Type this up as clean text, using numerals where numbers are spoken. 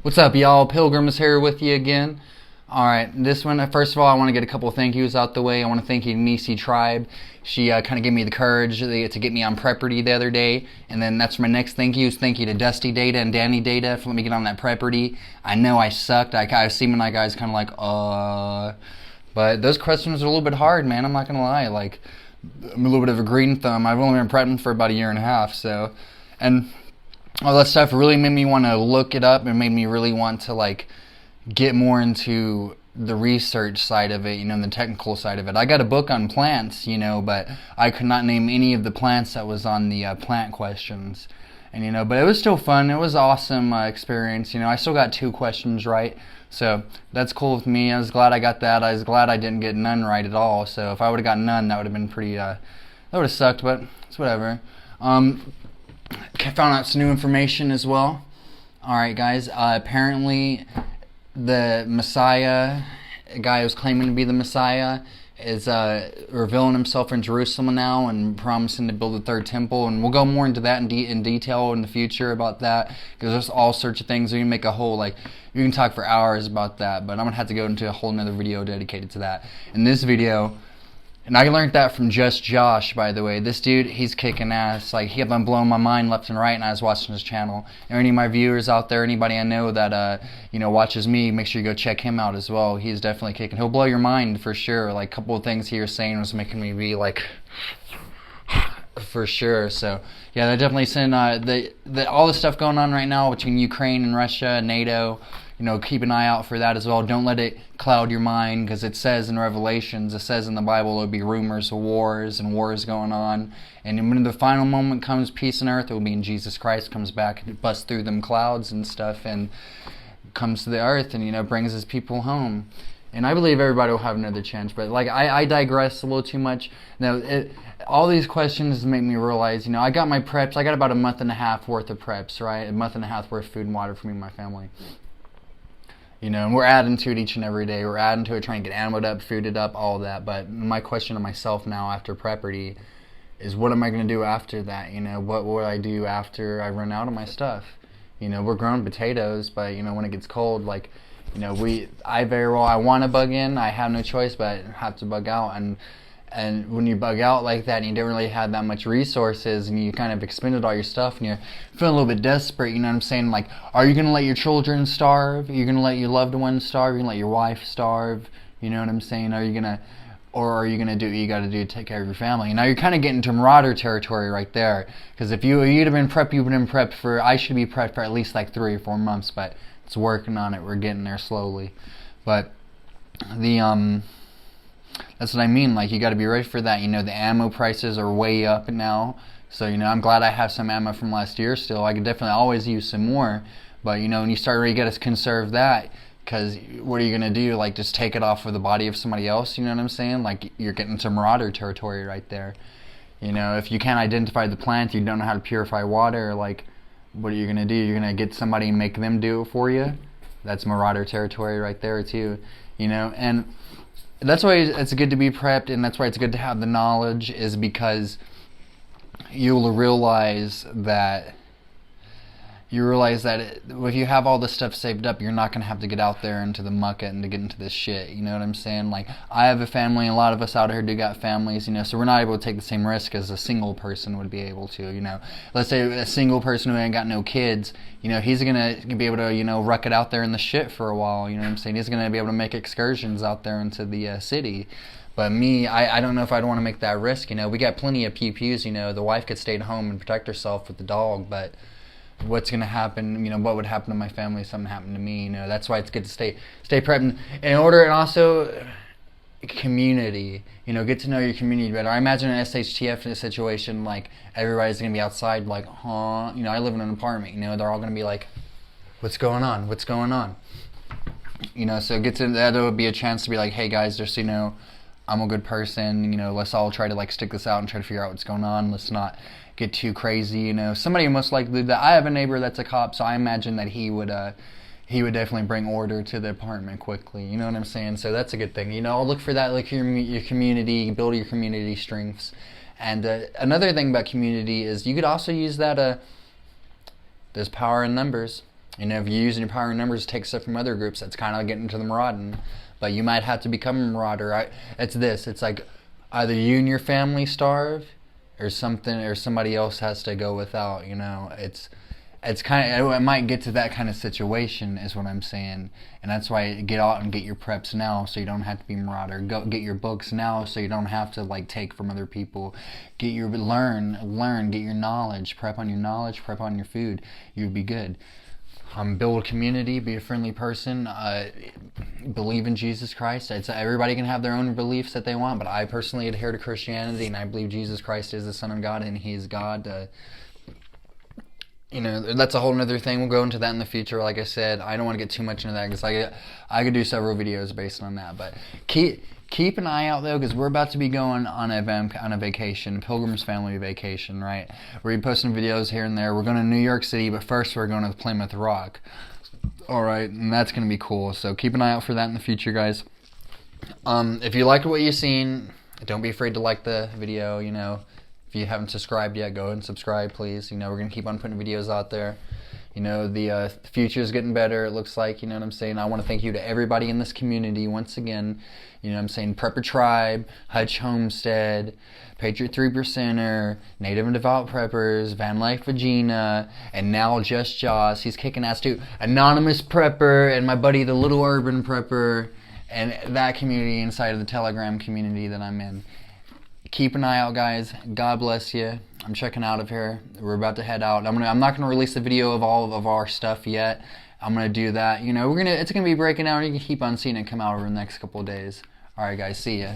What's up, y'all? Pilgrims here with you again. Alright, this one, first of all, I want to get a couple of thank yous out the way. I want to thank you, Nisi Tribe. She kind of gave me the courage to get me on Prepperty the other day. And then that's my next thank you. Thank you to Dusty Data and Danny Data for letting me get on that Prepperty. I know I sucked. I was seeming like I was kind of like, But those questions are a little bit hard, man. I'm not going to lie. Like, I'm a little bit of a green thumb. I've only been prepping for about a year and a half, so. And all that stuff really made me want to look it up and made me really want to like get more into the research side of it, the technical side of it. I got a book on plants, but I could not name any of the plants that was on the plant questions. And but it was still fun. It was an awesome experience. I still got 2 questions right, so that's cool with me. I was glad I got that. I was glad I didn't get none right at all. So if I would have got none, that would have been pretty. That would have sucked, but it's whatever. Found out some new information as well. Alright guys, apparently the Messiah, a guy who's claiming to be the Messiah, is revealing himself in Jerusalem now and promising to build a 3rd temple, and we'll go more into that in detail in the future about that, because there's all sorts of things. We can make a whole, we can talk for hours about that, but I'm going to have to go into a whole nother video dedicated to that. In this video, and I learned that from Just Josh, by the way. This dude, he's kicking ass. He kept on blowing my mind left and right, and I was watching his channel. And any of my viewers out there, anybody I know that, watches me, make sure you go check him out as well. He's definitely kicking. He'll blow your mind for sure. A couple of things he was saying was making me be for sure. So, yeah, they're definitely saying all the stuff going on right now between Ukraine and Russia and NATO. Keep an eye out for that as well. Don't let it cloud your mind, because it says in Revelations, it says in the Bible, there'll be rumors of wars and wars going on. And when the final moment comes, peace on earth, it will be when Jesus Christ comes back and busts through them clouds and stuff and comes to the earth and, brings his people home. And I believe everybody will have another chance. But, I digress a little too much. Now, all these questions make me realize, I got my preps. I got about a month and a half worth of preps, right? A month and a half worth of food and water for me and my family. And we're adding to it each and every day. We're adding to it, trying to get ammoed up, fooded up, all that. But my question to myself now after Prepperty is, what am I going to do after that? What will I do after I run out of my stuff? We're growing potatoes, but, when it gets cold, I want to bug in. I have no choice, but I have to bug out. And when you bug out like that and you don't really have that much resources and you kind of expended all your stuff and you're feeling a little bit desperate, you know what I'm saying? Are you going to let your children starve? Are you going to let your loved ones starve? Are you going to let your wife starve? You know what I'm saying? Are you going to do what you got to do to take care of your family? Now you're kind of getting to marauder territory right there. Because if you'd have been prepped, you'd have been prepped for, I should be prepped for at least 3 or 4 months, but it's working on it. We're getting there slowly. But that's what I mean, you got to be ready for that. The ammo prices are way up now. So, I'm glad I have some ammo from last year still. I could definitely always use some more. But, when you start really got to conserve that, because what are you going to do? Just take it off of the body of somebody else? You know what I'm saying? You're getting to marauder territory right there. If you can't identify the plant, you don't know how to purify water, what are you going to do? You're going to get somebody and make them do it for you? That's marauder territory right there, too. And that's why it's good to be prepped, and that's why it's good to have the knowledge, is because you'll realize that if you have all this stuff saved up, you're not going to have to get out there into the muck and to get into this shit. You know what I'm saying? I have a family, and a lot of us out here do got families, so we're not able to take the same risk as a single person would be able to, Let's say a single person who ain't got no kids, he's going to be able to, ruck it out there in the shit for a while, you know what I'm saying? He's going to be able to make excursions out there into the city. But me, I don't know if I'd want to make that risk, We got plenty of pew-pews, the wife could stay at home and protect herself with the dog, but what's going to happen, what would happen to my family if something happened to me, That's why it's good to stay prepped in order, and also community, get to know your community better. I imagine an SHTF in a situation, everybody's going to be outside, I live in an apartment, they're all going to be what's going on, so that would be a chance to be hey guys, just, I'm a good person, let's all try to stick this out and try to figure out what's going on. Let's not get too crazy, Somebody most likely that I have a neighbor that's a cop, so I imagine that he would definitely bring order to the apartment quickly. You know what I'm saying? So that's a good thing. I'll look for that, your community, build your community strengths. And another thing about community is you could also use that. There's power in numbers. You know, if you're using your power in numbers to take stuff from other groups, that's kind of getting into the marauding. But you might have to become a marauder. It's like either you and your family starve, or something, or somebody else has to go without. You know, it's kind of, it might get to that kind of situation, is what I'm saying. And that's why get out and get your preps now, so you don't have to be marauder. Go get your books now, so you don't have to like take from other people. Get your learn, get your knowledge, prep on your knowledge, prep on your food. You'd be good. Build a community, be a friendly person, believe in Jesus Christ. Everybody can have their own beliefs that they want, but I personally adhere to Christianity, and I believe Jesus Christ is the Son of God, and He is God. You know, that's a whole other thing. We'll go into that in the future. Like I said, I don't want to get too much into that, because I could do several videos based on that. But keep an eye out, though, because we're about to be going on a vacation, Pilgrim's family vacation, right? We're going to be posting videos here and there. We're going to New York City, but first we're going to Plymouth Rock. All right, and that's going to be cool. So keep an eye out for that in the future, guys. If you liked what you've seen, don't be afraid to like the video, you know. If you haven't subscribed yet, go ahead and subscribe, please. You know, we're going to keep on putting videos out there. You know, the future is getting better, it looks like, you know what I'm saying? I want to thank you to everybody in this community once again. You know what I'm saying? Prepper Tribe, Hutch Homestead, Patriot 3%er, Native and Devout Preppers, Van Life Vagina, and now Just Jaws. He's kicking ass too. Anonymous Prepper, and my buddy the Little Urban Prepper, and that community inside of the Telegram community that I'm in. Keep an eye out, guys. God bless you. I'm checking out of here. We're about to head out. I'm not gonna release a video of all of our stuff yet. I'm gonna do that. You know, it's gonna be breaking out, and you can keep on seeing it come out over the next couple of days. All right, guys. See ya.